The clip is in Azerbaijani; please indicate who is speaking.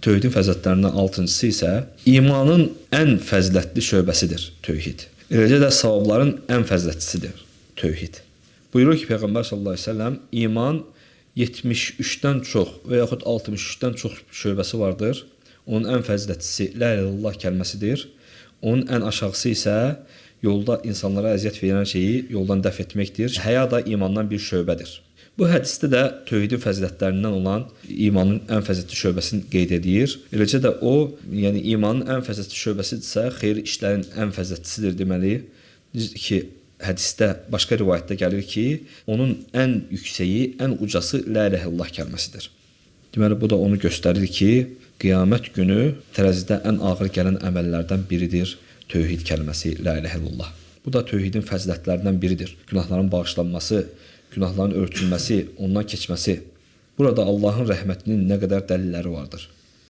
Speaker 1: Tövhidin fəzilətlərindən altıncısı isə imanın ən fəzilətli şöbəsidir tövhid. Eləcə də savabların ən fəzilətlisidir tövhid. Buyurur ki, Peyğəmbər sallallahu əleyhi və səlləm, iman 73-dən çox və yaxud 63-dən çox şöbəsi vardır. Onun ən fəzilətlisi la ilahe illallah kəlməsidir. Onun ən aşağısı isə yolda insanlara əziyyət verən şeyi yoldan dəf etməkdir. Həya da imandan bir şöbədir. Bu hədisdə də tövhidin fəzilətlərindən olan imanın ən fəzilətli şöbəsini qeyd edir. Eləcə də o, yəni imanın ən fəzilətli şöbəsidirsə, xeyirli işlərin ən fəzilətlisidir deməli. Ki, hədisdə, başqa rivayətdə gəlir ki, onun ən yüksəyi, ən ucası la ilahe illallah kəlməsidir. Deməli, bu da onu göstərir ki, qiyamət günü tərəzidə ən ağır gələn əməllərdən biridir tövhid kəlməsi, la ilahe illallah. Bu da tövhidin fəzilətlərindən biridir. Günahların bağışlanması, günahların örtülməsi, ondan keçməsi. Burada Allahın rəhmətinin nə qədər dəlilləri vardır.